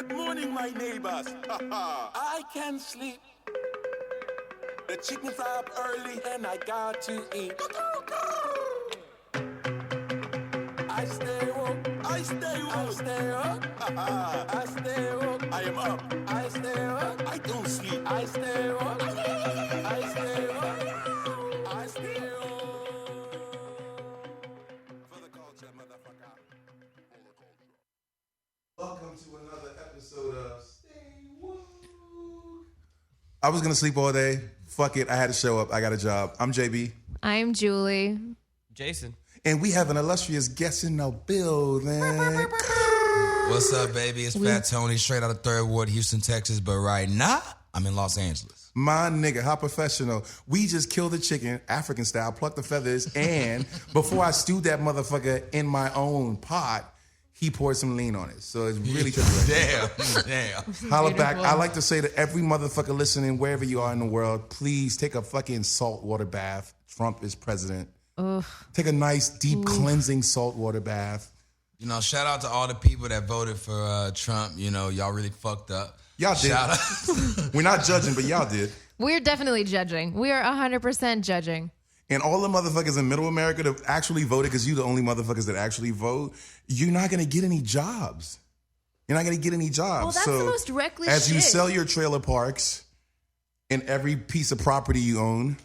Good morning, my neighbors. I can sleep. The chickens are up early and I got to eat. I stay woke. I stay woke. I stay woke. I stay woke. I am up. I stay woke. I don't sleep. I stay woke. I stay woke. I stay woke. For the culture, motherfucker. Welcome to another episode of Stay Woke. I was gonna sleep all day. Fuck it, I had to show up. I got a job. I'm JB. I'm Julie. Jason. And we have an illustrious guest in the building. What's up, baby? It's Fat Tony, straight out of 3rd Ward, Houston, Texas. But right now, I'm in Los Angeles. My nigga, how professional. We just killed the chicken, African style, plucked the feathers, and before I stewed that motherfucker in my own pot, he poured some lean on it. So it's really tricky. Damn. Holla back. I like to say to every motherfucker listening, wherever you are in the world, please take a fucking saltwater bath. Trump is president. Ugh. Take a nice, deep, cleansing saltwater bath. You know, shout out to all the people that voted for Trump. You know, y'all really fucked up. Y'all did. Shout out. We're not judging, but y'all did. We're definitely judging. We are 100% judging. And all the motherfuckers in middle America that actually voted, because you're the only motherfuckers that actually vote, you're not going to get any jobs. You're not going to get any jobs. Well, that's so the most reckless as shit. you sell your trailer parks and every piece of property you own,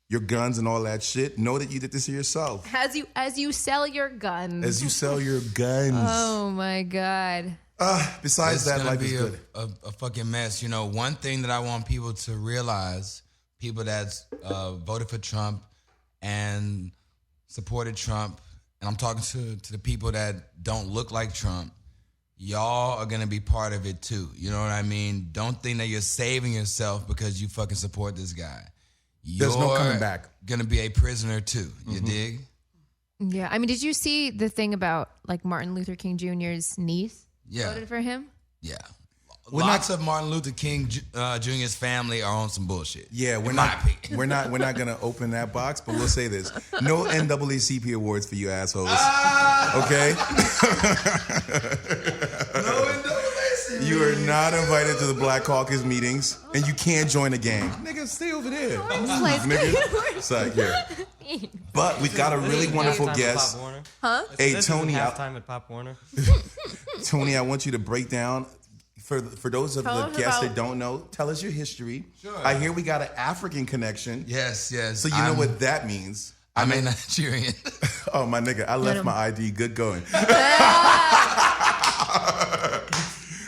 your guns and all that shit, know that you did this to yourself. As you sell your guns. As you sell your guns. Oh my God. Besides It's that, gonna life be is good. a fucking mess. You know, one thing that I want people to realize, people that's voted for Trump and supported Trump, and I'm talking to the people that don't look like Trump, y'all are gonna be part of it too. You know what I mean? Don't think that you're saving yourself because you fucking support this guy. There's no coming back. Gonna be a prisoner too. You dig? Yeah. I mean, did you see the thing about like Martin Luther King Jr.'s niece Yeah. voted for him? Yeah. Lots of Martin Luther King Jr.'s family are on some bullshit. Yeah, in my opinion. we're not gonna open that box, but we'll say this: no NAACP awards for you assholes. Okay, No NAACP. you are not invited to the Black Caucus meetings, and you can't join the gang. Nigga, stay over there. Nigga, it's like here. But we've got a really wonderful guest. Huh? Hey, This Tony, isn't halftime at Pop Warner. Tony, I want you to break down. For those of Tell the us guests about- that don't know, tell us your history. Sure. I hear we got an African connection. Yes. So you know what that means. I'm a Nigerian. Oh, my nigga, I left my ID. Good going.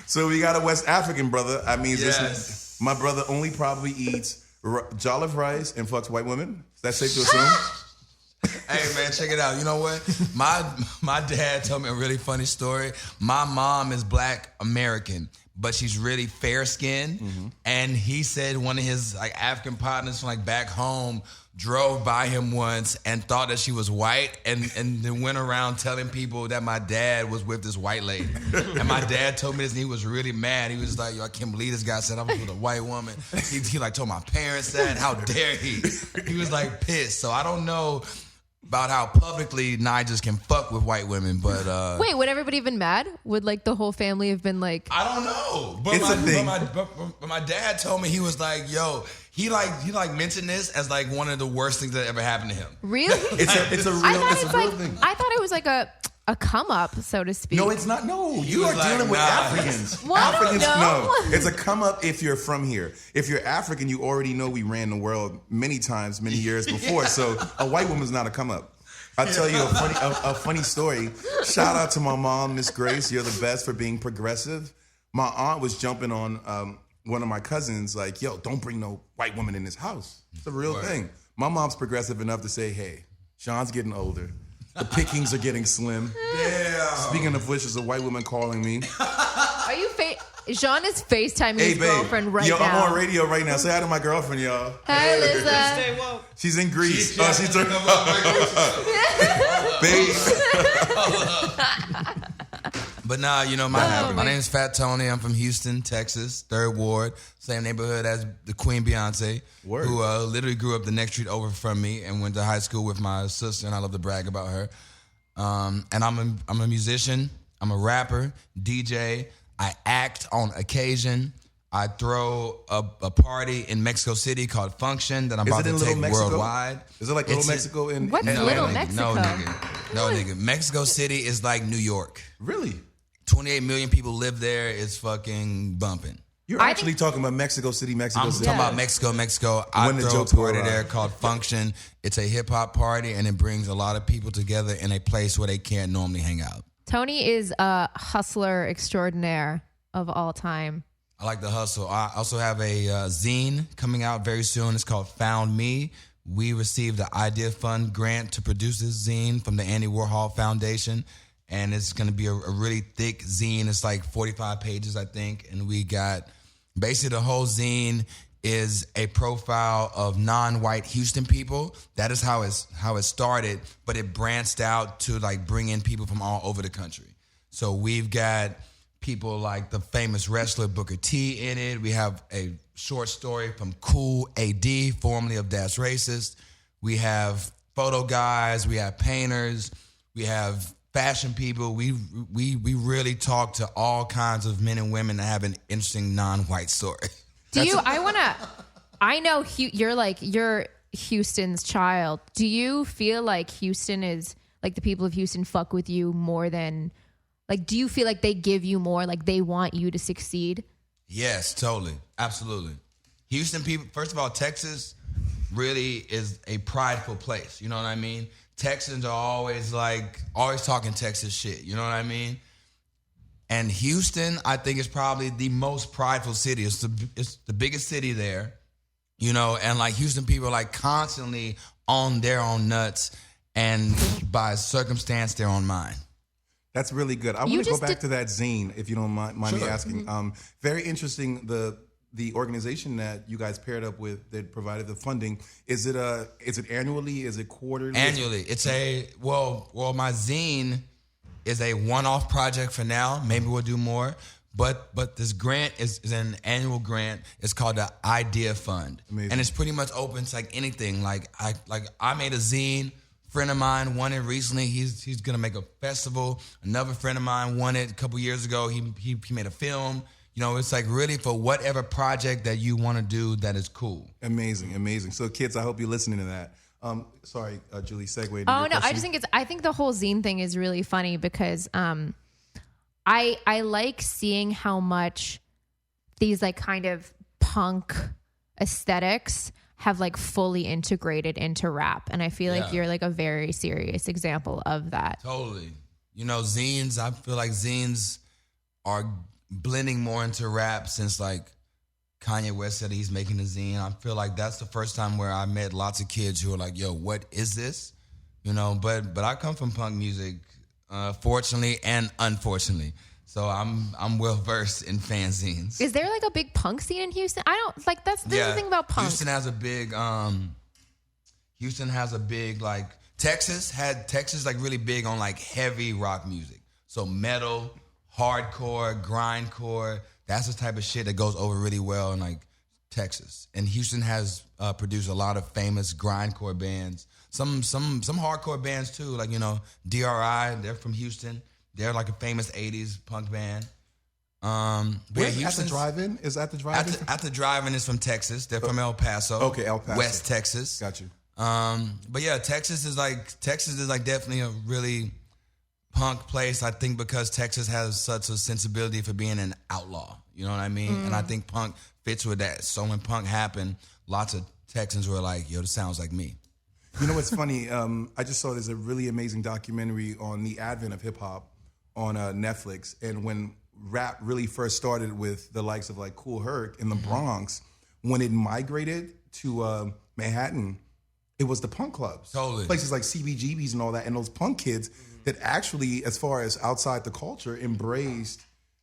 So we got a West African brother. I mean, Yes. my brother only probably eats jollof rice and fucks white women. Is that safe to assume? Hey man, check it out. You know what? My dad told me a really funny story. My mom is Black American, but she's really fair skinned. And he said one of his like African partners from like back home drove by him once and thought that she was white and then went around telling people that my dad was with this white lady. And my dad told me this and he was really mad. He was like, yo, I can't believe this guy said I was with a white woman. He like told my parents that. How dare he? He was like pissed. So I don't know about how publicly Nigers can fuck with white women, but Wait, would everybody have been mad? Would like the whole family have been like, I don't know. But It's a thing. But my dad told me, he was like, yo, he mentioned this as like one of the worst things that ever happened to him. really? It's a real, I thought it's a real like, thing. I thought it was like a come up, so to speak. No, it's not. No, you was are like, dealing with nah. Africans. Well, I don't Africans, know. no. It's a come up if you're from here. If you're African, you already know we ran the world many times, many years before. So a white woman's not a come up. I'll tell you a funny story. Shout out to my mom, Miss Grace. You're the best for being progressive. My aunt was jumping on one of my cousins, like, yo, don't bring no white woman in this house. It's a real thing. My mom's progressive enough to say, hey, Sean's getting older. The pickings are getting slim. Yeah. Speaking of which, there's a white woman calling me. Are you Jean is FaceTiming Hey, his babe. girlfriend right yo, now. I'm on radio right now. Say hi to my girlfriend, y'all. Hi, Liza. Stay woke. She's in Greece. She's She's babe. But nah, you know, my name is Fat Tony. I'm from Houston, Texas, 3rd Ward, same neighborhood as the Queen Beyonce, Word. who literally grew up the next street over from me and went to high school with my sister, and I love to brag about her. And I'm a musician. I'm a rapper, DJ. I act on occasion. I throw a party in Mexico City called Function that I'm Is about it in to Little take Mexico? worldwide. Is it like Little It's Mexico? What's Little Mexico? No, nigga. Mexico City is like New York. Really? 28 million people live there. It's fucking bumping. You're I actually talking about Mexico City, Mexico I'm City. talking about Mexico. I When the throw a jokes go party around. there called Function. It's a hip hop party, and it brings a lot of people together in a place where they can't normally hang out. Tony is a hustler extraordinaire of all time. I like the hustle. I also have a zine coming out very soon. It's called Found Me. We received the Idea Fund grant to produce this zine from the Andy Warhol Foundation, and it's going to be a really thick zine. It's like 45 pages, I think, and we got basically the whole zine is a profile of non-white Houston people. That is how it started, but it branched out to like bring in people from all over the country. So we've got people like the famous wrestler Booker T in it. We have a short story from Cool AD, formerly of That's Racist. We have photo guys. We have painters. We have fashion people. We really talk to all kinds of men and women that have an interesting non-white story. I know you're Houston's child. Do you feel like Houston is like the people of Houston fuck with you more than like, do you feel like they give you more, like they want you to succeed? Yes, totally. Absolutely. Houston people, first of all, Texas really is a prideful place. You know what I mean? Texans are always talking Texas shit. You know what I mean? And Houston, I think, is probably the most prideful city. It's the biggest city there, you know, and like Houston people are like constantly on their own nuts and by circumstance, their own mind. That's really good. I want to go back to that zine, if you don't mind me asking. Very interesting. The organization that you guys paired up with that provided the funding, is it annually? Is it quarterly? Annually. It's my zine is a one-off project for now. Maybe we'll do more. But this grant is an annual grant. It's called the Idea Fund. Amazing. And it's pretty much open to like anything. I made a zine. Friend of mine won it recently. He's gonna make a festival. Another friend of mine won it a couple years ago. He made a film. You know, it's like really for whatever project that you want to do that is cool. Amazing. So kids, I hope you're listening to that. Sorry, Julie, segue. Oh no, question. I just think I think the whole zine thing is really funny because I like seeing how much these like kind of punk aesthetics have like fully integrated into rap. And I feel like you're like a very serious example of that. Totally. You know, zines, I feel like zines are blending more into rap since like Kanye West said he's making a zine. I feel like that's the first time where I met lots of kids who are like, yo, what is this? You know, but I come from punk music, fortunately and unfortunately. So I'm well versed in fanzines. Is there like a big punk scene in Houston? I don't like that's the thing about punk. Houston has a big like Texas like really big on like heavy rock music. So metal, hardcore, grindcore, that's the type of shit that goes over really well in like Texas. And Houston has produced a lot of famous grindcore bands. Some hardcore bands too, like, you know, DRI, they're from Houston. They're like a famous 80s punk band. At the drive-in? Is that the drive-in? At the drive-in is from Texas. They're from El Paso. Okay, El Paso. West Texas. Got you. But yeah, Texas is like definitely a really punk place. I think because Texas has such a sensibility for being an outlaw. You know what I mean? And I think punk fits with that. So when punk happened, lots of Texans were like, yo, this sounds like me. You know what's funny? I just saw there's a really amazing documentary on the advent of hip-hop on Netflix. And when rap really first started with the likes of like Kool Herc in the Bronx, when it migrated to Manhattan, it was the punk clubs. Totally. Places like CBGBs and all that. And those punk kids that actually, as far as outside the culture, embraced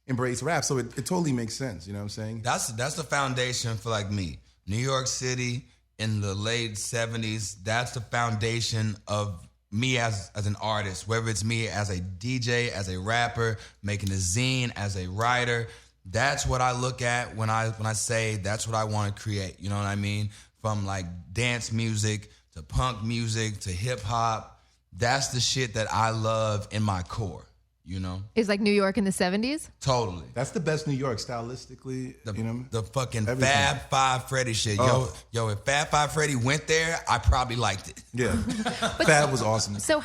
rap. So it totally makes sense. You know what I'm saying? That's the foundation for like me. New York City in the late 70s, that's the foundation of me as an artist, whether it's me as a DJ, as a rapper, making a zine, as a writer. That's what I look at when I say that's what I want to create. You know what I mean? From like dance music to punk music to hip hop. That's the shit that I love in my core. You know, Is like New York in the 70s? totally. That's the best New York stylistically. You know, The fucking Everything. Fab Five Freddy shit. Oh. Yo, if Fab Five Freddy went there, I probably liked it. yeah, Fab was awesome. So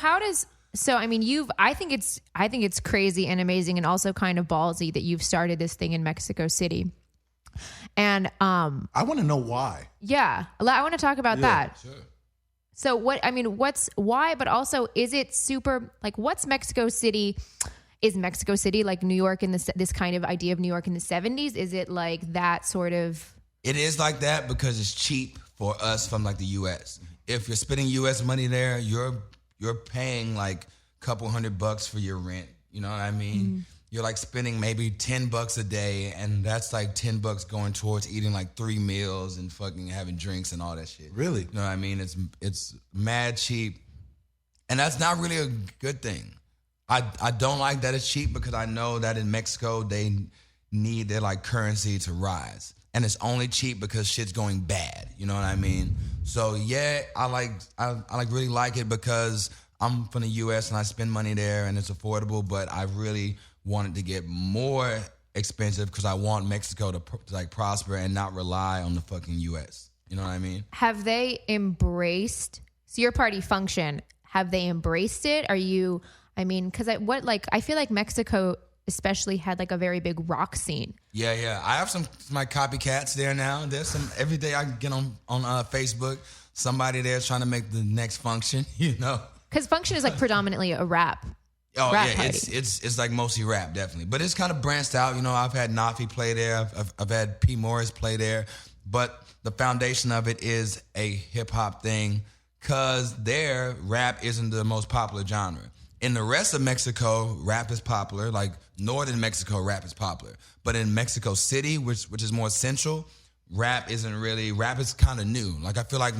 I mean, I think it's crazy and amazing and also kind of ballsy that you've started this thing in Mexico City. And I want to know why. yeah, I want to talk about that. Sure. So why, but also is it super, like, what's Mexico City? Is Mexico City like New York in this kind of idea of New York in the 70s? Is it like that sort of? It is like that because it's cheap for us from like the U.S. If you're spending U.S. money there, you're paying like a couple $100 for your rent. You know what I mean? You're like spending maybe $10 a day, and that's like $10 going towards eating like 3 meals and fucking having drinks and all that shit. Really? You know what I mean? It's mad cheap, and that's not really a good thing. I don't like that it's cheap because I know that in Mexico they need their like currency to rise, and it's only cheap because shit's going bad. You know what I mean? So yeah, I really like it because I'm from the U.S. and I spend money there and it's affordable. But I really wanted to get more expensive because I want Mexico to like prosper and not rely on the fucking U.S. You know what I mean? Have they embraced? So your party function, have they embraced it? Are you? I mean, because I feel like Mexico especially had like a very big rock scene. Yeah. I have some my copycats there now. There's some every day I get on Facebook, somebody there trying to make the next function. You know, Because function is like predominantly a rap. oh rap yeah, party. it's like mostly rap, definitely. But it's kind of branched out. You know, I've had Nafi play there. I've had P Morris play there. But the foundation of it is a hip hop thing, because there rap isn't the most popular genre. In the rest of Mexico, rap is popular. Like northern Mexico, rap is popular. But in Mexico City, which is more central, rap isn't really. Rap is kind of new. Like I feel like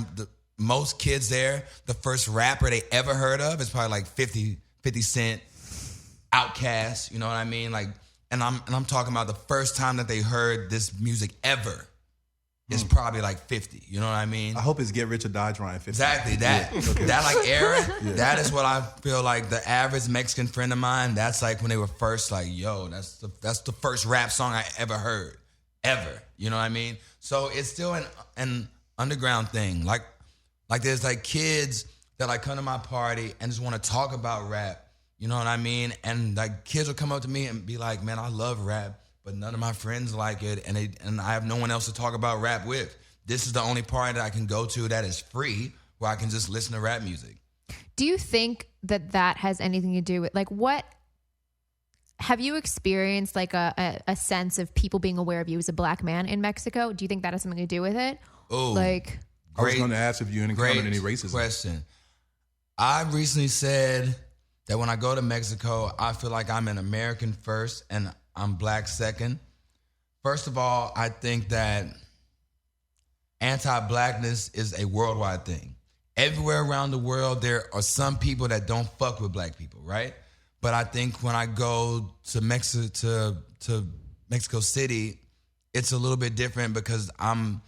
most kids there, the first rapper they ever heard of is probably like 50 Cent, Outkast. You know what I mean? Like, and I'm talking about the first time that they heard this music ever is probably like 50. You know what I mean? I hope it's Get Rich or Die Trying 50. Exactly that. That like era. That is what I feel like the average Mexican friend of mine. That's like when they were first like, yo, that's the first rap song I ever heard, ever. You know what I mean? So it's still an underground thing. Like there's like kids that like come to my party and just want to talk about rap. You know what I mean? And like kids will come up to me and be like, man, I love rap, but none of my friends like it, and I have no one else to talk about rap with. This is the only party that I can go to that is free, where I can just listen to rap music. Do you think that has anything to do with, like, what have you experienced, like a sense of people being aware of you as a black man in Mexico? Do you think that has something to do with it? Oh, Like, I was going to ask if you encountered great any racism. question. I recently said that when I go to Mexico, I feel like I'm an American first and I'm black second. First of all, I think that anti-blackness is a worldwide thing. Everywhere around the world, there are some people that don't fuck with black people, right? But I think when I go to Mexico City, it's a little bit different because I'm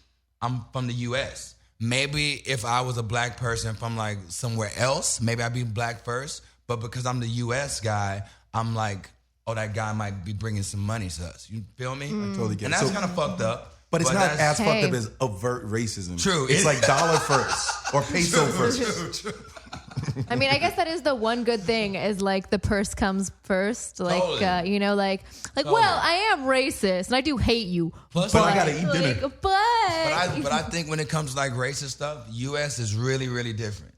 from the U.S. Maybe if I was a black person from like somewhere else, maybe I'd be black first. But because I'm the U.S. guy, I'm like, oh, that guy might be bringing some money to us. You feel me? I totally get And it. that's So- kind of fucked up. But it's not that's- as fucked up Hey. as overt racism. True. It's like dollar first or peso first. I mean, I guess that is the one good thing is like the purse comes first. Like, Totally. you know, like, well, I am racist and I do hate you. Plus, But I gotta eat dinner. Like, But I think when it comes to like racist stuff, U.S. is really, really different.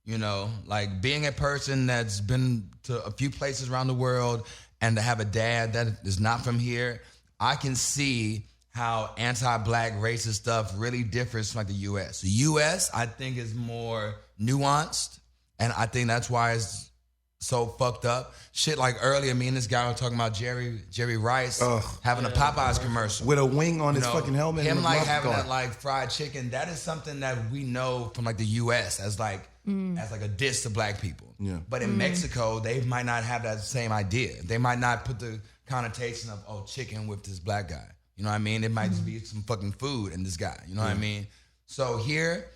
You know, like being a person that's been to a few places around the world and to have a dad that is not from here, I can see how anti-black racist stuff really differs from like the U.S. The U.S. I think is more nuanced, and I think that's why it's so fucked up. Shit, like earlier, me and this guy were talking about Jerry Rice having a Popeyes commercial. With a wing on his You know, fucking helmet. Him and a like mouth having guard. that like fried chicken. That is something that we know from like the U.S. as like a diss to black people. Yeah. But in Mexico, they might not have that same idea. They might not put the connotation of chicken with this black guy. You know what I mean? It might just be some fucking food in this guy. You know what I mean? So here,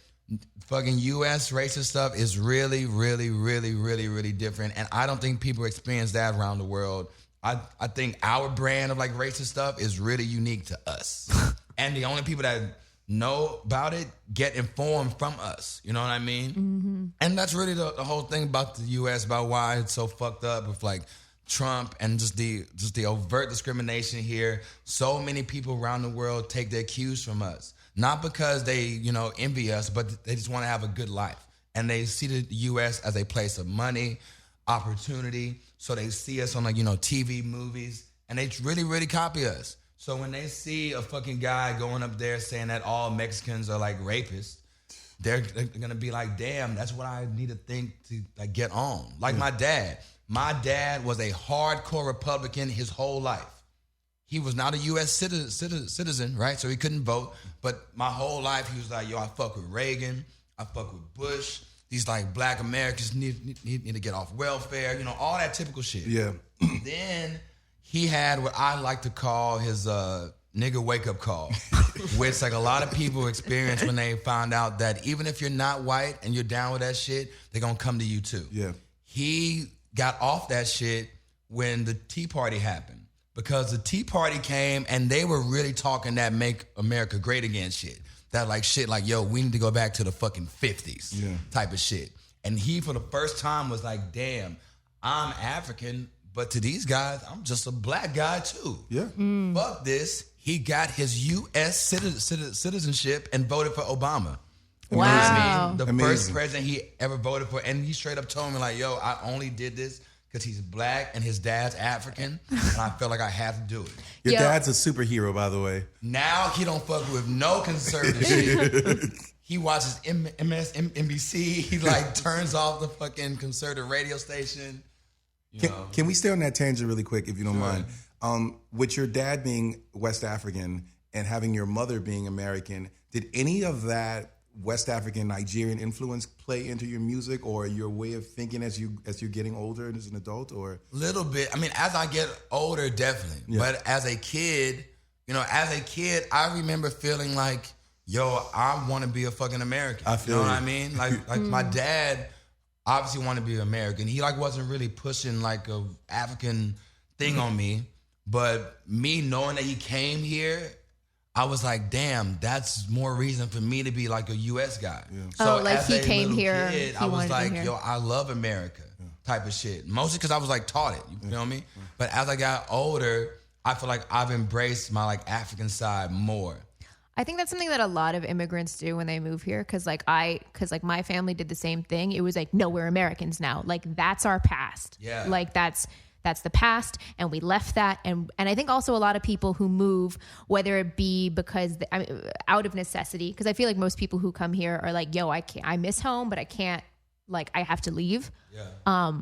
fucking U.S. racist stuff is really, really, really, really, really different. And I don't think people experience that around the world. I think our brand of like racist stuff is really unique to us. And the only people that know about it get informed from us. You know what I mean? Mm-hmm. And that's really the whole thing about the U.S., about why it's so fucked up with like Trump and just the overt discrimination here. So many people around the world take their cues from us. Not because they, you know, envy us, but they just want to have a good life. And they see the U.S. as a place of money, opportunity. So they see us on like, you know, TV, movies, and they really, really copy us. So when they see a fucking guy going up there saying that all Mexicans are like rapists, they're going to be like, damn, that's what I need to think to like get on. Like my dad. My dad was a hardcore Republican his whole life. He was not a U.S. citizen, right? So he couldn't vote. But my whole life, he was like, yo, I fuck with Reagan. I fuck with Bush. These like black Americans need to get off welfare. You know, all that typical shit. Yeah. Then he had what I like to call his nigga wake-up call, which like a lot of people experience when they found out that even if you're not white and you're down with that shit, they're going to come to you too. Yeah. He got off that shit when the Tea Party happened. Because the Tea Party came and they were really talking that make America great again shit. That like shit like, yo, we need to go back to the fucking 50s type of shit. And he, for the first time, was like, damn, I'm African, but to these guys, I'm just a black guy too. Yeah. Fuck this. He got his U.S. citizenship and voted for Obama. Wow. The first president he ever voted for. And he straight up told me like, yo, I only did this because he's black and his dad's African, and I felt like I had to do it. Your dad's a superhero, by the way. Now he don't fuck with no conservative shit. He watches MSNBC. He like turns off the fucking conservative radio station. Can we stay on that tangent really quick, if you don't mind? With your dad being West African and having your mother being American, did any of that West African Nigerian influence play into your music or your way of thinking as you're getting older and as an adult? Or little bit. I mean, as I get older, definitely. Yeah. But as a kid, I remember feeling like, yo, I want to be a fucking American. I feel you know what I mean? Like my dad obviously wanted to be American. He like wasn't really pushing like a African thing on me, but me knowing that he came here, I was like, damn, that's more reason for me to be like a U.S. guy. Yeah. So like he came here. Kid, I was like, yo, I love America type of shit. Mostly because I was like taught it, you feel me? But as I got older, I feel like I've embraced my like African side more. I think that's something that a lot of immigrants do when they move here. Cause my family did the same thing. It was like, no, we're Americans now. Like that's our past. Yeah. Like that's the past, and we left that. And I think also a lot of people who move, whether it be because out of necessity, because I feel like most people who come here are like, yo, I miss home, but I can't, like, I have to leave. Yeah.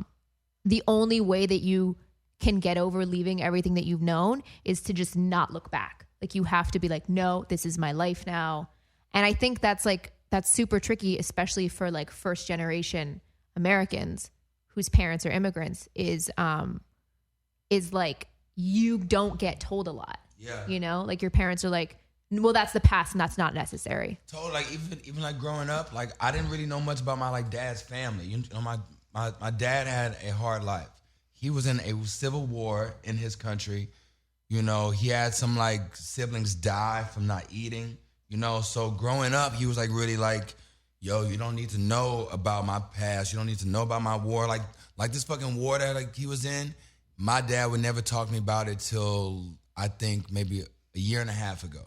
The only way that you can get over leaving everything that you've known is to just not look back. Like you have to be like, no, this is my life now. And I think that's super tricky, especially for like first generation Americans whose parents are immigrants, is like you don't get told a lot. Yeah. You know, like your parents are like, well, that's the past and that's not necessary. Totally. Like even like growing up, like I didn't really know much about my like dad's family. You know, my dad had a hard life. He was in a civil war in his country. You know, he had some like siblings die from not eating, you know. So growing up, he was like really like, yo, you don't need to know about my past. You don't need to know about my war. Like this fucking war that like he was in. My dad would never talk to me about it till I think maybe a year and a half ago.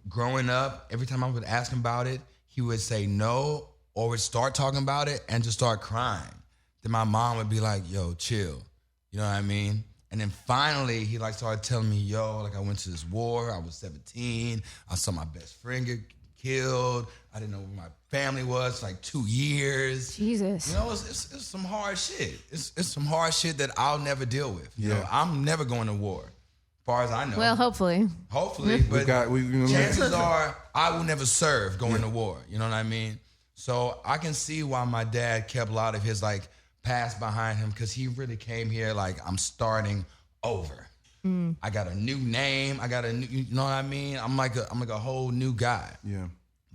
Growing up, every time I would ask him about it, he would say no or would start talking about it and just start crying. Then my mom would be like, yo, chill. You know what I mean? And then finally, he like started telling me, yo, like I went to this war. I was 17. I saw my best friend get killed. I didn't know where my family was for like 2 years. Jesus. You know, it's some hard shit. It's some hard shit that I'll never deal with. You know, I'm never going to war, as far as I know. Well, hopefully. Hopefully, but chances are I will never serve going to war. You know what I mean? So I can see why my dad kept a lot of his like past behind him, because he really came here like, I'm starting over. I got a new name. I got a new, you know what I mean? I'm like a whole new guy. Yeah.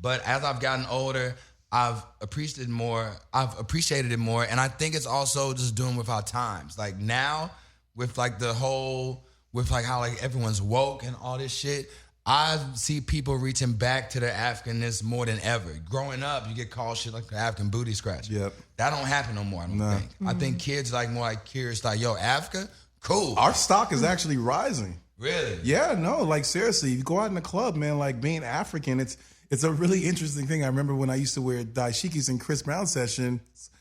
But as I've gotten older, I've appreciated more. I've appreciated it more, and I think it's also just doing with our times. Like now, with like the whole, with like how like everyone's woke and all this shit. I see people reaching back to their Africanness more than ever. Growing up, you get called shit like the African booty scratcher. Yep. That don't happen no more, I don't think. I think kids like more like curious, like, yo, Africa? Cool. Our stock is actually rising. Really? Yeah, no, like seriously, you go out in the club, man, like being African, it's a really interesting thing. I remember when I used to wear dashikis in Chris Brown sessions,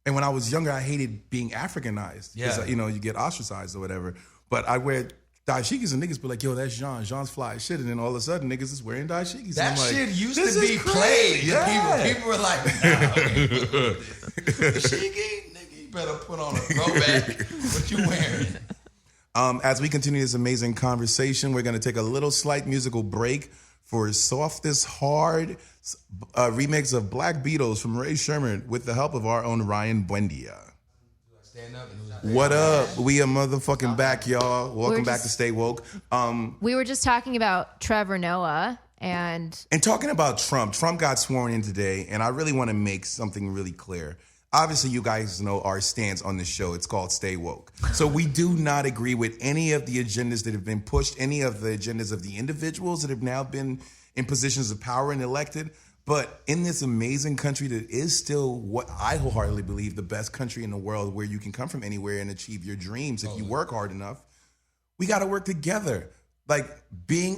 and when I was younger, I hated being Africanized. Yeah. You know, you get ostracized or whatever. But I wear dashikis and niggas be like, yo, that's Jean. Jean's fly as shit. And then all of a sudden, niggas is wearing dashikis. That and I'm like, shit used this to is be crazy. played. Yeah. People were like, nah, dashiki? Nigga, you better put on a throwback. What you wearing? As we continue this amazing conversation, we're going to take a little slight musical break for Softest Hard, remix of Black Beatles from Ray Sherman with the help of our own Ryan Buendia. Stand up and What up? We a motherfucking back, y'all. Welcome back just- to Stay Woke. We were just talking about Trevor Noah and Talking about Trump got sworn in today, and I really want to make something really clear. Obviously, you guys know our stance on this show. It's called Stay Woke. So we do not agree with any of the agendas that have been pushed, any of the agendas of the individuals that have now been in positions of power and elected. But in this amazing country that is still what I wholeheartedly believe the best country in the world, where you can come from anywhere and achieve your dreams if you work hard enough, we got to work together. Like being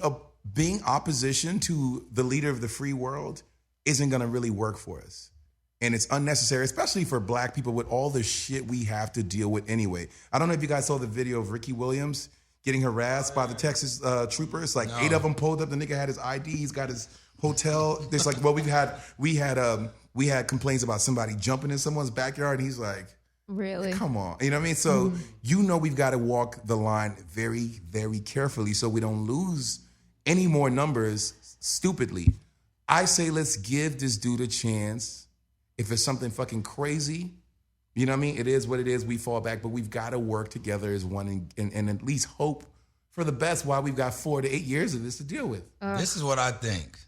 opposition to the leader of the free world isn't going to really work for us. And it's unnecessary, especially for black people with all the shit we have to deal with anyway. I don't know if you guys saw the video of Ricky Williams getting harassed by the Texas troopers. Like 8 of them pulled up. The nigga had his ID. He's got his hotel. There's like, well, we had complaints about somebody jumping in someone's backyard. And he's like, really, come on. You know what I mean? So you know we've got to walk the line very, very carefully so we don't lose any more numbers stupidly. I say let's give this dude a chance. If it's something fucking crazy, you know what I mean? It is what it is. We fall back, but we've got to work together as one and at least hope for the best while we've got 4 to 8 years of this to deal with. This is what I think.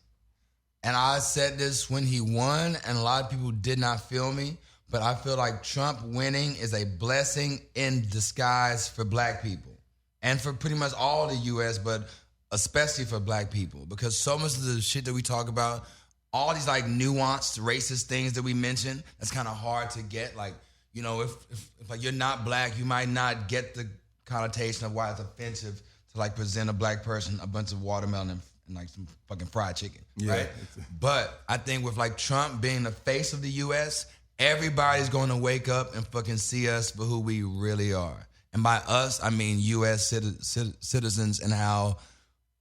And I said this when he won, and a lot of people did not feel me, but I feel like Trump winning is a blessing in disguise for black people and for pretty much all the U.S., but especially for black people, because so much of the shit that we talk about, all these like nuanced racist things that we mention, that's kind of hard to get. Like, you know, if like you're not black, you might not get the connotation of why it's offensive to like present a black person a bunch of watermelon and like some fucking fried chicken, right? But I think with like Trump being the face of the U.S., everybody's going to wake up and fucking see us for who we really are. And by us, I mean U.S. citizens and how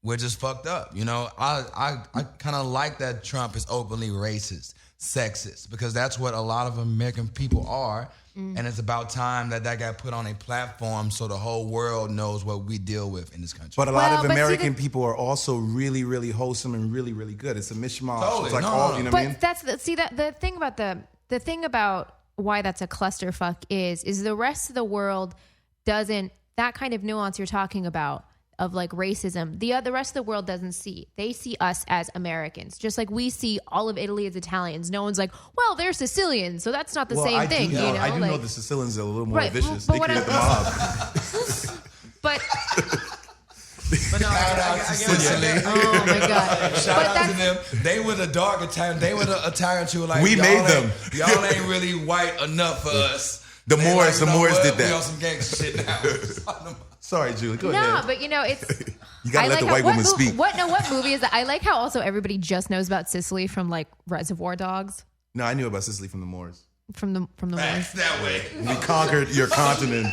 we're just fucked up. You know, I kind of like that Trump is openly racist, sexist, because that's what a lot of American people are. And it's about time that got put on a platform so the whole world knows what we deal with in this country. But a lot of but see, American people are also really, really wholesome and really, really good. It's a mishmash. Totally. It's like No, all, no. you know but what I mean? that's the thing about the thing about why that's a clusterfuck is the rest of the world doesn't, that kind of nuance you're talking about of like racism, the rest of the world doesn't see. They see us as Americans, just like we see all of Italy as Italians. No one's like, well, they're Sicilians, so that's not the same thing. Do know, you know, I do know like, the Sicilians are a little more Right, vicious. but They what create I'm- the mob. but But no, I get Sicily. oh my god, Shout but out to that's them. They were the dark Italian. They were the Italians who were like, We y'all made ain't- them. Y'all ain't really white enough for us. The They Moors- you the know Moors what? did that. We on some gangster shit now. Sorry, Julie. Go no, ahead. but you know, it's. You gotta I let the how- white what woman mov- speak. What movie is that? I like how also everybody just knows about Sicily from like Reservoir Dogs, No, I knew about Sicily from the Moors. from the Moors. Facts that way. We conquered your continent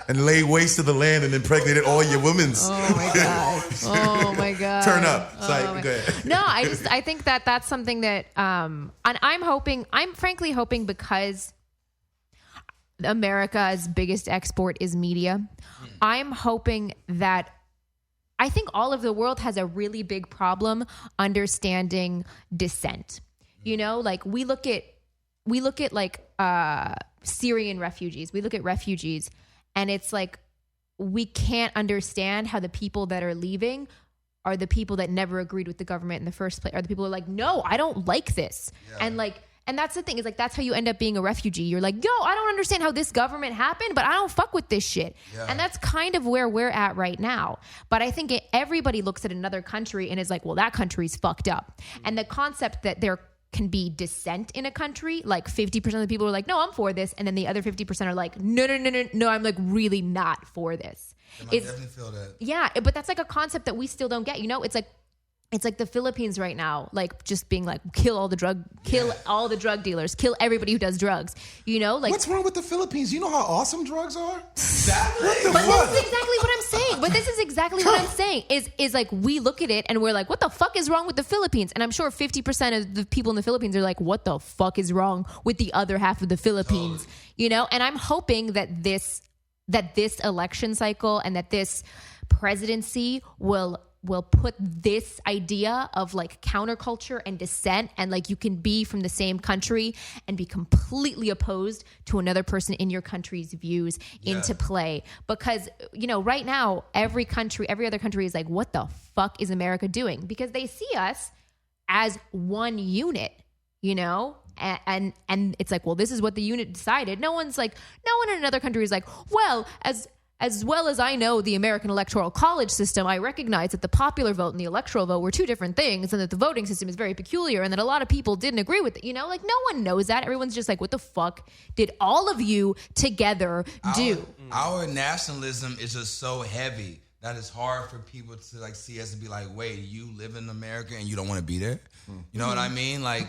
and laid waste to the land and impregnated all your women's. Oh my god! Oh my god! Turn up. Oh Sorry, my- go ahead. No, I think that's something that and I'm frankly hoping, because America's biggest export is media. I'm hoping that I think all of the world has a really big problem understanding dissent. You know, like we look at like Syrian refugees. We look at refugees, and it's like we can't understand how the people that are leaving are the people that never agreed with the government in the first place, are the people who are like, no, I don't like this. And that's the thing, is like, that's how you end up being a refugee. You're like, yo, I don't understand how this government happened, but I don't fuck with this shit. Yeah. And that's kind of where we're at right now. But I think everybody looks at another country and is like, well, that country's fucked up. And the concept that there can be dissent in a country, like 50% of the people are like, no, I'm for this. And then the other 50% are like, no, I'm like really not for this. I definitely feel that. Yeah, but that's like a concept that we still don't get. You know, it's like the Philippines right now, like just being like, kill all the drug dealers, kill everybody who does drugs. You know, like, what's wrong with the Philippines? You know how awesome drugs are? Exactly. What the But fuck? this is exactly what I'm saying. But this is exactly what I'm saying. Is like, we look at it and we're like, what the fuck is wrong with the Philippines? And I'm sure 50% of the people in the Philippines are like, what the fuck is wrong with the other half of the Philippines? Totally. You know, and I'm hoping that this election cycle and that this presidency will put this idea of like counterculture and dissent, and like you can be from the same country and be completely opposed to another person in your country's views into play. Because, you know, right now, every other country is like, what the fuck is America doing? Because they see us as one unit, you know? And it's like, well, this is what the unit decided. No one in another country is like, well, as well as I know the American Electoral College system, I recognize that the popular vote and the electoral vote were two different things, and that the voting system is very peculiar, and that a lot of people didn't agree with it. You know, like, no one knows that. Everyone's just like, what the fuck did all of you together do? Our nationalism is just so heavy that it's hard for people to like see us and be like, wait, you live in America and you don't want to be there? You know what I mean? Like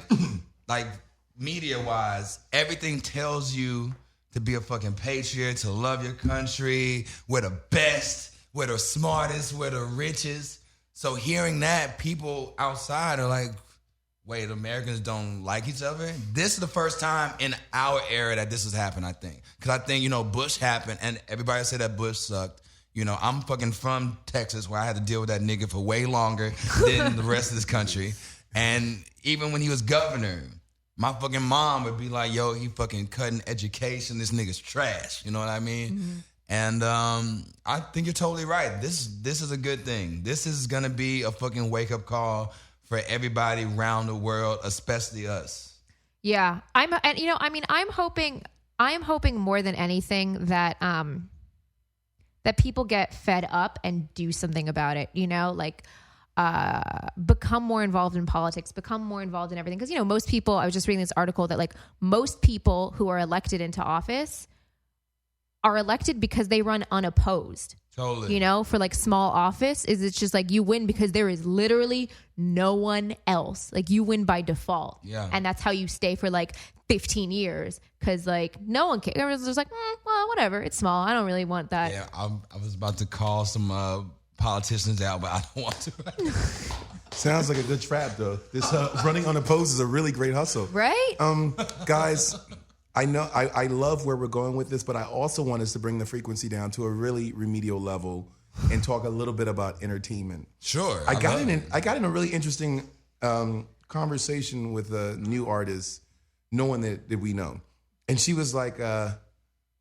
media-wise, everything tells you to be a fucking patriot, to love your country. We're the best, we're the smartest, we're the richest. So hearing that, people outside are like, wait, Americans don't like each other? This is the first time in our era that this has happened, I think. Because I think, you know, Bush happened, and everybody said that Bush sucked. You know, I'm fucking from Texas, where I had to deal with that nigga for way longer than the rest of this country. And even when he was governor, my fucking mom would be like, yo, he fucking cutting education. This nigga's trash. You know what I mean? Mm-hmm. And I think you're totally right. This is a good thing. This is going to be a fucking wake-up call for everybody around the world, especially us. Yeah. I'm hoping more than anything that that people get fed up and do something about it, you know? Like, become more involved in politics, become more involved in everything. Because, you know, most people, I was just reading this article that like most people who are elected into office are elected because they run unopposed. Totally. You know, for like small office, it's just like you win because there is literally no one else. Like you win by default. Yeah. And that's how you stay for like 15 years because like no one cares. Everyone's just like, well, whatever. It's small. I don't really want that. Yeah, I was about to call some politicians out, but I don't want to. Sounds like a good trap, though. This running unopposed is a really great hustle. Right? Guys, I know I love where we're going with this, but I also want us to bring the frequency down to a really remedial level and talk a little bit about entertainment. Sure. I got in a really interesting conversation with a new artist, no one that we know. And she was like, I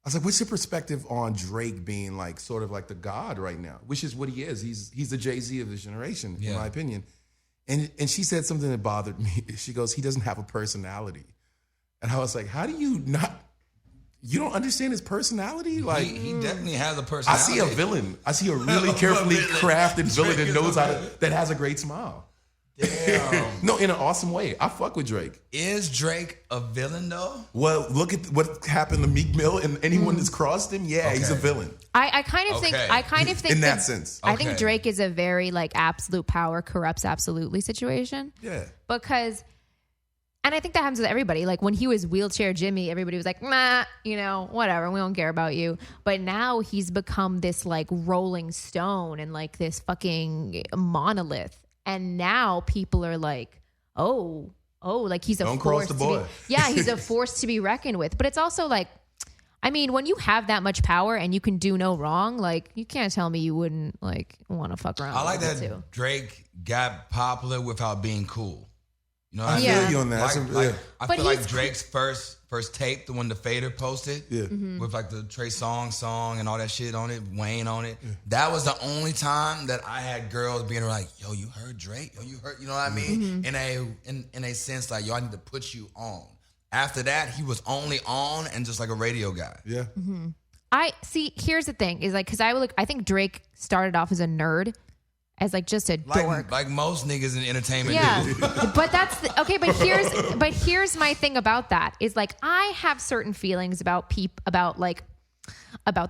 was like, what's your perspective on Drake being like sort of like the god right now, which is what he is. He's the Jay-Z of this generation, in my opinion. And she said something that bothered me. She goes, he doesn't have a personality. And I was like, how do you not, you don't understand his personality? Like he definitely has a personality. I see a villain. I see a really carefully crafted villain that knows that has a great smile. Damn. No, in an awesome way. I fuck with Drake. Is Drake a villain though? Well, look at what happened to Meek Mill and anyone that's crossed him. Yeah, he's a villain. I kind of think in that sense. I think Drake is a very like absolute power corrupts absolutely situation. Yeah. Because, and I think that happens with everybody. Like when he was Wheelchair Jimmy, everybody was like, nah, you know, whatever, we don't care about you. But now he's become this like Rolling Stone and like this fucking monolith. And now people are like, oh, like he's a don't force cross the boy. He's a force to be reckoned with. But it's also like, I mean, when you have that much power and you can do no wrong, like you can't tell me you wouldn't like want to fuck around. I like with that it too. Drake got popular without being cool. You know what I I mean? feel you on that. I feel like Drake's first first tape, the one the Fader posted, with like the Trey Songz song and all that shit on it, Wayne on it. Yeah. That was the only time that I had girls being like, "Yo, you heard Drake? Yo, you heard?" You know what I mean? In a sense, like, "Yo, I need to put you on." After that, he was only on and just like a radio guy. Yeah. I see. Here's the thing: is like because I think Drake started off as a nerd, as like just a dork, like most niggas in entertainment. Yeah, do. but that's okay. But here's my thing about that is like I have certain feelings about the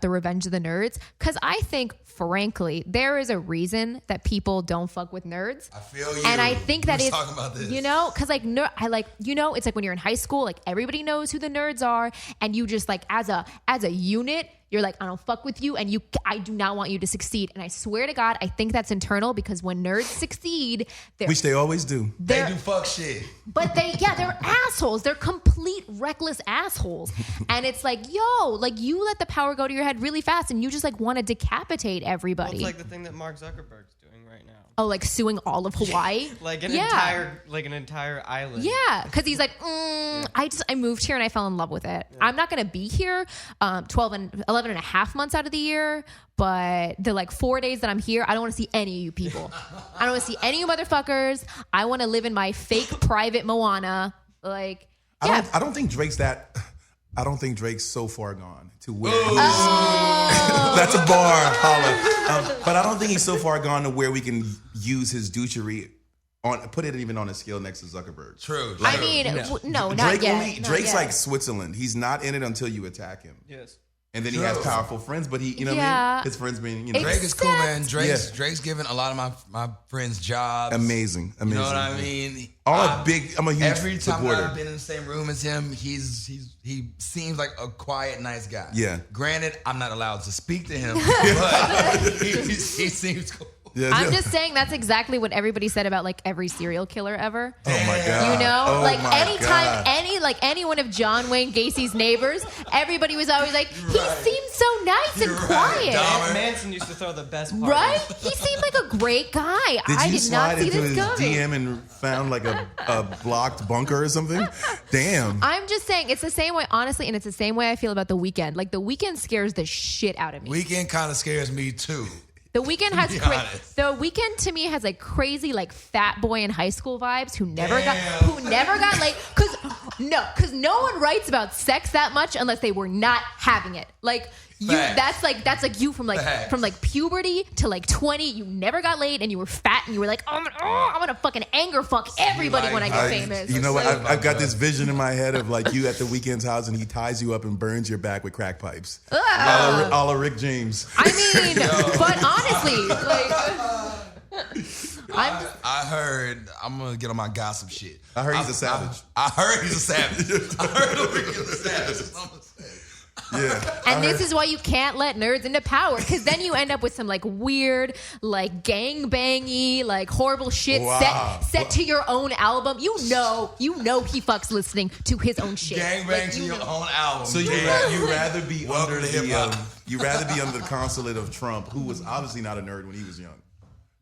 Revenge of the Nerds because I think, frankly, there is a reason that people don't fuck with nerds. I feel you. And I think that it's, talking about this. you know, because like it's like when you're in high school, like everybody knows who the nerds are, and you just like as a unit, you're like, I don't fuck with you, and I do not want you to succeed. And I swear to God, I think that's internal because when nerds succeed, which they always do. They do fuck shit. But they're assholes. They're complete reckless assholes. And it's like, yo, like you let the power go to your head really fast and you just like want to decapitate everybody. Well, it's like the thing that Mark Zuckerberg's doing right now. Oh, like suing all of Hawaii? Like an entire island. Yeah, because he's like, I moved here and I fell in love with it. Yeah. I'm not going to be here 11 and a half months out of the year, but the like 4 days that I'm here, I don't want to see any of you people. I don't want to see any of you motherfuckers. I want to live in my fake private Moana. Like, yeah. I don't think Drake's so far gone to where that's a bar, holla. But I don't think he's so far gone to where we can use his douchery put it even on a scale next to Zuckerberg. True. I mean, no, not yet. Drake's like Switzerland. He's not in it until you attack him. Yes. And then he has powerful friends, but what I mean? His friends being, Drake is cool, man. Drake's giving a lot of my friends jobs. Amazing. You know what I mean? I'm a huge every time supporter. I've been in the same room as him, he seems like a quiet, nice guy. Yeah. Granted, I'm not allowed to speak to him, but he seems cool. Yeah, I'm just saying that's exactly what everybody said about like every serial killer ever. Oh my God. You know, oh like my anytime God. any one of John Wayne Gacy's neighbors, everybody was always like, he seems so nice and quiet. Manson used to throw the best parties. Right? He seemed like a great guy. I did not see this coming. DM and found like a blocked bunker or something? Damn. I'm just saying it's the same way, honestly, and it's the same way I feel about The Weeknd. Like The Weeknd scares the shit out of me. Weeknd kind of scares me too. The Weeknd has The Weeknd to me has like crazy like fat boy in high school vibes who never got like because no one writes about sex that much unless they were not having it. Like you, that's like you from like puberty to like 20. You never got laid and you were fat and you were like, I'm gonna fucking anger fuck everybody when I get famous. You know what? I've got this vision in my head of like you at the Weeknd's house and he ties you up and burns your back with crack pipes. A la Rick James. I mean, but honestly, like. I heard. I'm gonna get on my gossip shit. I heard he's a savage. I heard he's a savage. I heard he's a savage. Yeah. And this is why you can't let nerds into power, because then you end up with some like weird, like gang-bangy, like horrible shit set to your own album. You know he fucks listening to his own shit. Gang-bang to your own album. So you rather be under the consulate of Trump, who was obviously not a nerd when he was young.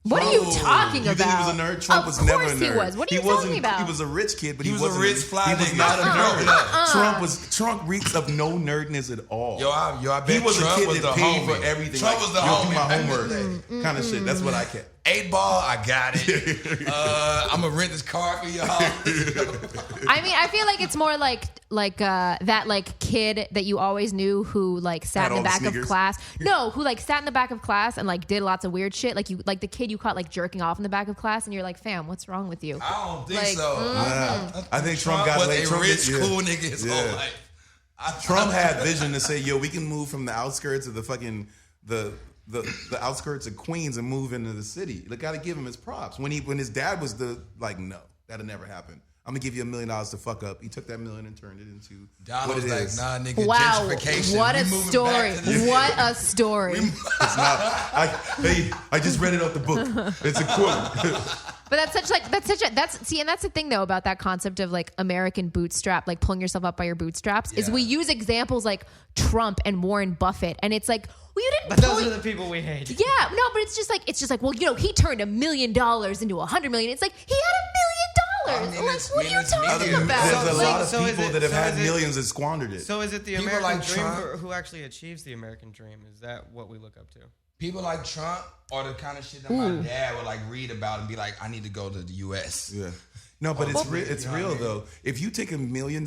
What are you talking you about? Think he was a nerd? Trump was never a nerd. He was. What are you talking about? He was a rich kid, but he was a rich fly nigga. He was not a nerd. Trump reeks of no nerdness at all. I bet he was Trump a kid was that the paid homie. for everything. Trump was the homie. Do my homework kind of shit. That's what I kept. 8 Ball, I got it. I'm gonna rent this car for y'all. I mean, I feel like it's more like that like kid that you always knew who like sat in the back of class. No, who like sat in the back of class and like did lots of weird shit. Like the kid you caught like jerking off in the back of class, and you're like, fam, what's wrong with you? I don't think like, so. I think Trump got was laid. a rich, cool nigga his whole life. Trump had vision to say, yo, we can move from the outskirts of the fucking the outskirts of Queens and move into the city. Like, gotta give him his props. When his dad was no, that'll never happen. I'm gonna give you $1 million to fuck up. He took that $1 million and turned it into Donald what it was is. like, nah, nigga, wow, gentrification. what a story! What a story! It's not. I just read it off the book. It's a quote. But that's the thing though about that concept of like American bootstrap, like pulling yourself up by your bootstraps, is we use examples like Trump and Warren Buffett, and it's like, well, you didn't. But those are the people we hate. Yeah, no, but it's just like, well, you know, he turned $1 million into $100 million. It's like he had $1 million. I mean, Like, it's- what are you it's talking media. about? There's a Like, lot of so is people it- that have so had is it- millions that squandered it. So is it the People American like dream Trump- who actually achieves the American dream? Is that what we look up to? People like Trump are the kind of shit that my dad would like read about and be like, I need to go to the U.S. Yeah. No, but it's real. It's You know what I real mean? though. If you take $1 million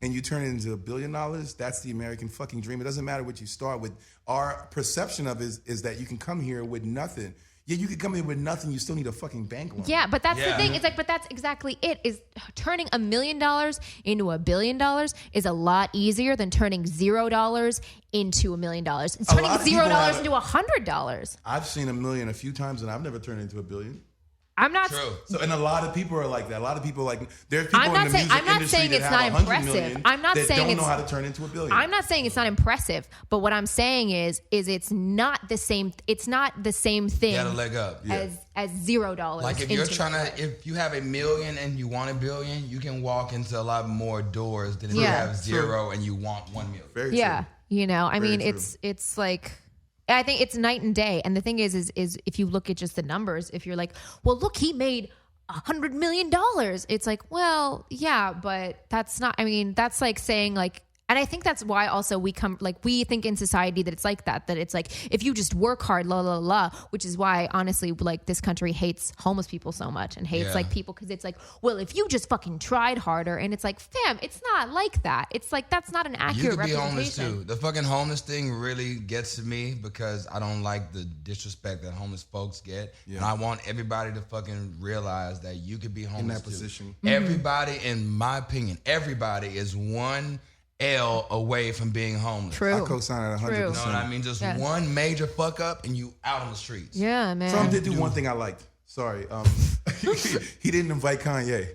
and you turn it into $1 billion, that's the American fucking dream. It doesn't matter what you start with. Our perception of it is that you can come here with nothing. Yeah, you can come here with nothing. You still need a fucking bank loan. Yeah, but that's the Yeah. thing. It's like, but that's exactly it. Is turning $1 million into $1 billion is a lot easier than turning $0 into $1 million. It's turning lot of people $0 have- into $100. I've seen $1 million a few times, and I've never turned it into $1 billion. I'm not. True. So, and a lot of people are like that. A lot of people like there's people I'm in not the saying- music I'm not industry saying that it's have not 100 impressive. million I'm not that saying don't know it's- how to turn into $1 billion. I'm not saying it's not impressive, but what I'm saying is it's not the same. It's not the same thing You got a leg up. as $0. Like if you're into trying it. to, if you have $1 million and you want $1 billion, you can walk into a lot more doors than if you Yeah. have 0 and you want 1 million. Very Yeah, true. you know, I Very mean, true. it's like, I think it's night and day. And the thing is if you look at just the numbers, if you're like, well, look, he made $100 million. It's like, well, yeah, but that's not. I mean, that's like saying like. And I think that's why also we think in society that it's like that it's like, if you just work hard, la, la, la, which is why honestly, like this country hates homeless people so much and hates Yeah. like people. Cause it's like, well, if you just fucking tried harder, and it's like, fam, it's not like that. It's like, that's not an You accurate could be representation. homeless too. The fucking homeless thing really gets to me because I don't like the disrespect that homeless folks get. Yeah. And I want everybody to fucking realize that you could be homeless that too. position. Everybody, in my opinion, everybody is one L away from being homeless. True. I co-sign it 100%. True. You know what I mean? Just Yeah. one major fuck up and you out on the streets. Yeah, man. Trump did do one thing I liked. Sorry. He didn't invite Kanye.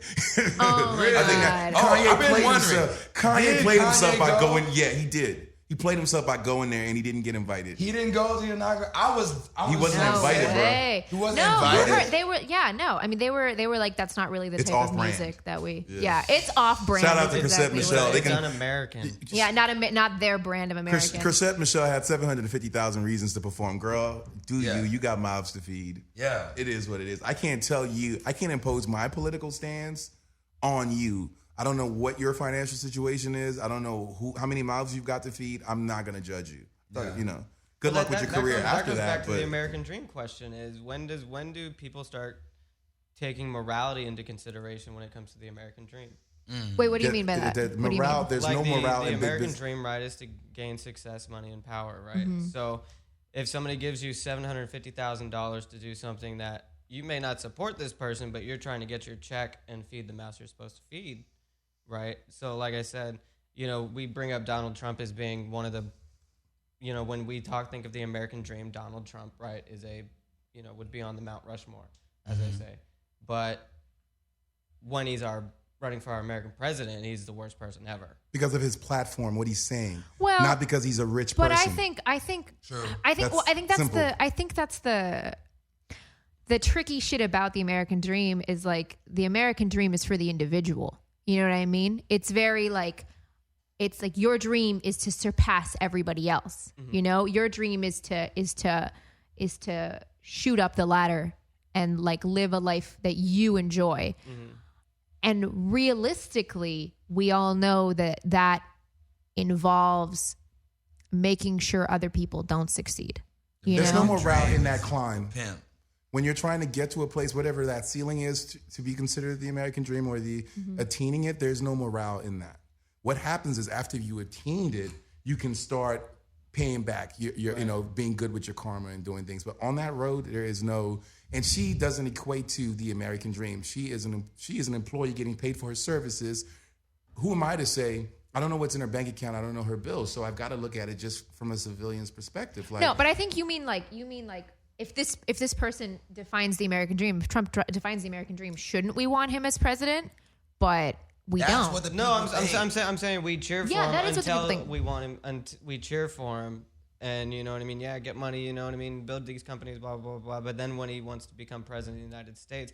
Oh my I think that God. Kanye I've been played wondering. himself. Kanye Did played Kanye himself by go? going. Yeah, he did. He played himself by going there, and he didn't get invited. He didn't go to the inauguration. I was He wasn't No invited, bro. way. He wasn't no, invited? you heard- they were. Yeah, no. I mean, they were like, that's not really the It's type of off-brand. music that we. Yeah. Yeah, it's off brand. Shout out to It's Chrisette exactly Michelle. what They it can- is. It's un-American. Yeah, not their brand of American. Chrisette Michelle had 750,000 reasons to perform. Girl, do Yeah. you got mouths to feed. Yeah. It is what it is. I can't tell you, I can't impose my political stance on you. I don't know what your financial situation is. I don't know how many mouths you've got to feed. I'm not going to judge you. Yeah. You know, good luck with your career after goes that. back to But the American dream question: is when do people start taking morality into consideration when it comes to the American dream? Wait, what do you mean by that? The What do you morale, mean? there's Like no morale the in big American business. dream, right, is to gain success, money, and power, right? Mm-hmm. So if somebody gives you $750,000 to do something that you may not support this person, but you're trying to get your check and feed the mouse you're supposed to feed, right? So like I said, you know, we bring up Donald Trump as being one of the, you know, when we think of the American dream, Donald Trump, right, is would be on the Mount Rushmore, as I say. But when he's running for our American president, he's the worst person ever. Because of his platform, what he's saying. Well, not because he's a rich But person. I think True. that's the tricky shit about the American dream is like the American dream is for the individual. You know what I mean? It's very like, it's like your dream is to surpass everybody else. You know, your dream is to shoot up the ladder and like live a life that you enjoy. And realistically, we all know that involves making sure other people don't succeed. You There's know? no morale in that climb. Pimp. When you're trying to get to a place, whatever that ceiling is to be considered the American dream or the attaining it, there's no morale in that. What happens is after you attained it, you can start paying back, your being good with your karma and doing things. But on that road, there is no, and she doesn't equate to the American dream. She is an employee getting paid for her services. Who am I to say, I don't know what's in her bank account, I don't know her bills, so I've got to look at it just from a civilian's perspective. Like, No, but I think you mean like if this person defines the American dream, if Trump defines the American dream, shouldn't we want him as president? But we That's don't. what the No, people think. I'm saying we cheer for Yeah, him that is what the people until think. we want him, and we cheer for him, and you know what I mean. Yeah, get money, you know what I mean. Build these companies, blah blah blah. But then when he wants to become president of the United States,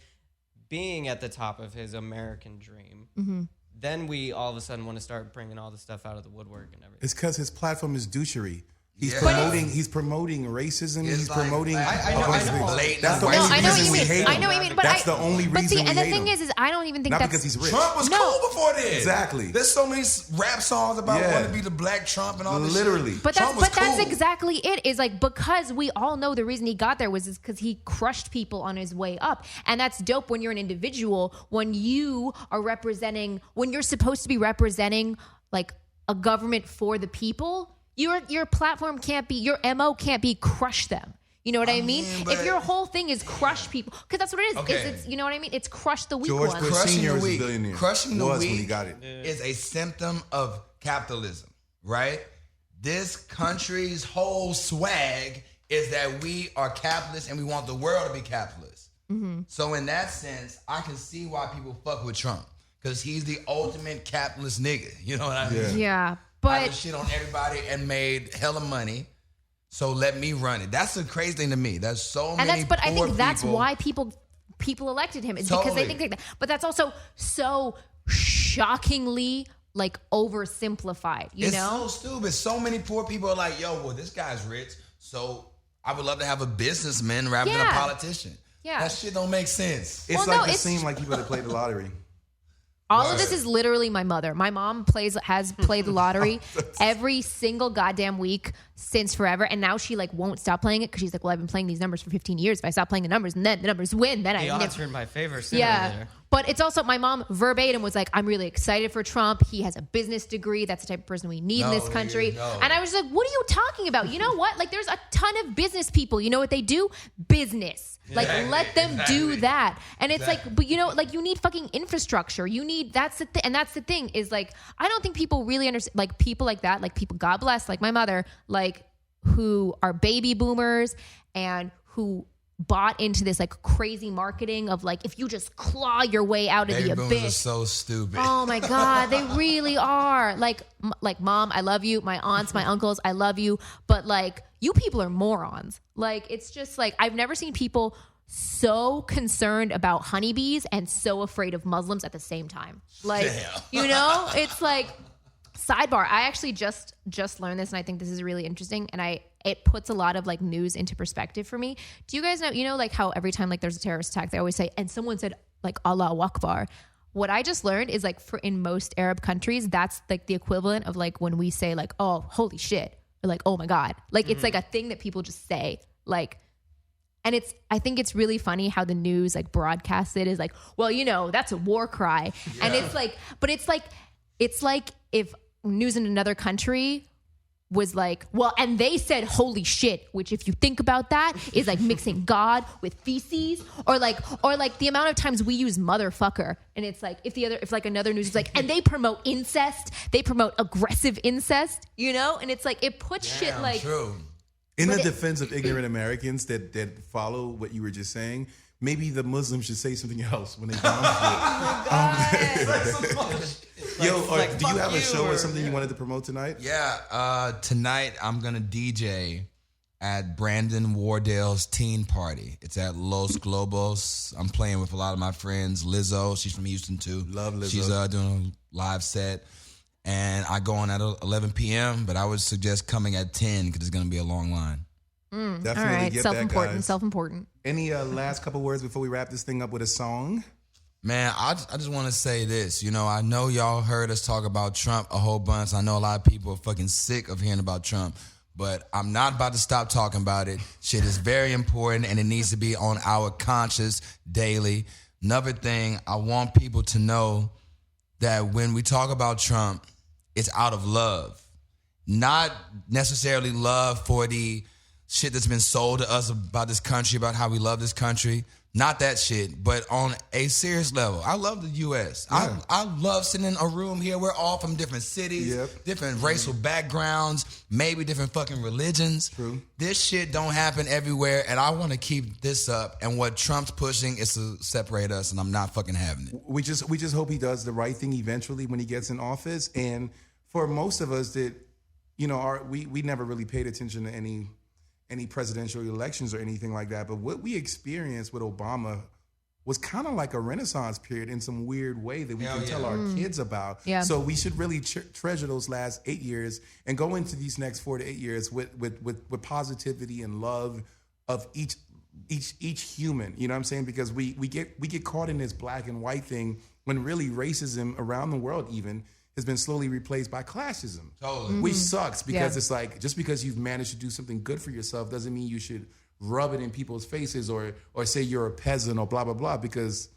being at the top of his American dream, then we all of a sudden want to start bringing all the stuff out of the woodwork and everything. it's because his platform is douchery. He's Yeah. promoting. He's promoting racism. It's he's like- promoting. I know. Blatant That's the white only I know what reason you we mean. hate I him. know what you mean. But That's the only But reason see, we and the hate thing him. is I don't even think Not that's because he's rich. Trump was No. cool before this. Exactly. There's so many rap songs about Yeah. wanting to be the black Trump and all this Literally. shit. But Trump that's was cool. exactly it. Is like because we all know the reason he got there was because he crushed people on his way up, and that's dope when you're an individual. When you are representing, when you're supposed to be representing like a government for the people, your platform can't be, your MO can't be crush them. You know what I mean? mean, If but- your whole thing is crush people, because that's what it is. Okay. It's you know what I mean? It's crush the weak George ones. Bush Crushing Senior the is a weak. billionaire. Crushing the was weak when he got it. is a symptom of capitalism, right? This country's whole swag is that we are capitalists and we want the world to be capitalist. So in that sense, I can see why people fuck with Trump because he's the ultimate capitalist nigga. You know what I mean? Yeah, I but just shit on everybody and made hella money. So let me run it. That's the crazy thing to me. There's so and many that's but I poor think that's people. why people elected him is because they Totally. think like that. But that's also so shockingly like oversimplified, you It's know? so stupid. So many poor people are like, yo, well, this guy's rich, so I would love to have a businessman rather than a Yeah. politician. Yeah. That shit don't make sense. It's Well, like no, the it's- same like people that play the lottery. All of this is literally my mother. My mom has played the lottery every single goddamn week since forever, and now she like won't stop playing it because she's like, well, I've been playing these numbers for 15 years. If I stop playing the numbers and then the numbers win, then The I odds are in my favor. Sitting yeah. there. But it's also my mom verbatim was like, I'm really excited for Trump. He has a business degree. That's the type of person we need in No, this country. no. And I was like, what are you talking about? You know what? Like, there's a ton of business people. You know what they do? Business. Like, Exactly, let them do exactly. that. And it's like, but you know, like you need fucking infrastructure. You need, that's the thing. And that's the thing is like, I don't think people really understand, like people like that, like people, God bless, like my mother, like who are baby boomers and who bought into this like crazy marketing of like, if you just claw your way out of Baby the boomers are abyss. so stupid. Oh my God, they really are. Like mom, I love you. My aunts, my uncles, I love you. But like, you people are morons. Like, it's just like, I've never seen people so concerned about honeybees and so afraid of Muslims at the same time. Like, Damn. you know, it's like, sidebar, I actually just learned this and I think this is really interesting and it puts a lot of like news into perspective for me. Do you guys know, you know, like how every time like there's a terrorist attack, they always say, and someone said like Allahu Akbar. What I just learned is like for in most Arab countries, that's like the equivalent of like when we say like, oh, holy shit, or like, oh my God. Like it's like a thing that people just say. Like, and I think it's really funny how the news like broadcasts it is like, well, you know, that's a war cry. And it's like, but it's like if news in another country was like, well, and they said holy shit, which if you think about that is like mixing God with feces, or like the amount of times we use motherfucker, and it's like if like another news is like, and they promote incest, they promote aggressive incest, you know, and it's like it puts shit like True. In the But defense of ignorant Americans that follow what you were just saying, maybe the Muslims should say something else when they bomb shit. Yo, like, do you fuck have a you, show or or- something you wanted to promote tonight? Yeah, tonight I'm gonna DJ at Brandon Wardell's teen party. It's at Los Globos. I'm playing with a lot of my friends. Lizzo, she's from Houston too. Love Lizzo. She's doing a live set. And I go on at 11 p.m., but I would suggest coming at 10 because it's gonna be a long line. Definitely all right, get self-important, that, guys. self-important. Any last couple words before we wrap this thing up with a song? Man, I just want to say this. You know, I know y'all heard us talk about Trump a whole bunch. I know a lot of people are fucking sick of hearing about Trump, but I'm not about to stop talking about it. Shit is very important, and it needs to be on our conscience daily. Another thing, I want people to know that when we talk about Trump, it's out of love. Not necessarily love for the shit that's been sold to us about this country, about how we love this country. Not that shit, but on a serious level. I love the U.S. Yeah. I love sitting in a room here. We're all from different cities, Yep. different racial backgrounds, maybe different fucking religions. True. This shit don't happen everywhere, and I want to keep this up. And what Trump's pushing is to separate us, and I'm not fucking having it. We just hope he does the right thing eventually when he gets in office. And for most of us that, you know, we never really paid attention to any presidential elections or anything like that. But what we experienced with Obama was kind of like a Renaissance period in some weird way that we Hell can tell yeah. our kids about. Yeah. So we should really treasure those last 8 years and go into these next 4 to 8 years with positivity and love of each human. You know what I'm saying? Because we get caught in this black and white thing when really racism around the world even has been slowly replaced by classism. Totally. Which sucks because Yeah. it's like, just because you've managed to do something good for yourself doesn't mean you should rub it in people's faces or say you're a peasant or blah, blah, blah, because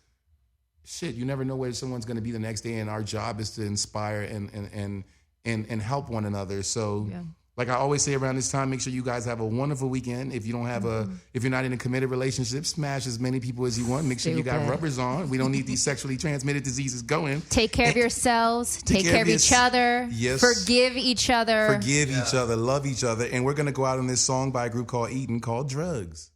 shit, you never know where someone's going to be the next day. And our job is to inspire and help one another. So like I always say around this time, make sure you guys have a wonderful weekend. If you don't have if you're not in a committed relationship, smash as many people as you want. Make sure you got Stupid. rubbers on. We don't need these sexually transmitted diseases going. Take care of yourselves. Take care of each other. Yes. Forgive each other. Forgive each other, love each other. And we're going to go out on this song by a group called Eden called Drugs.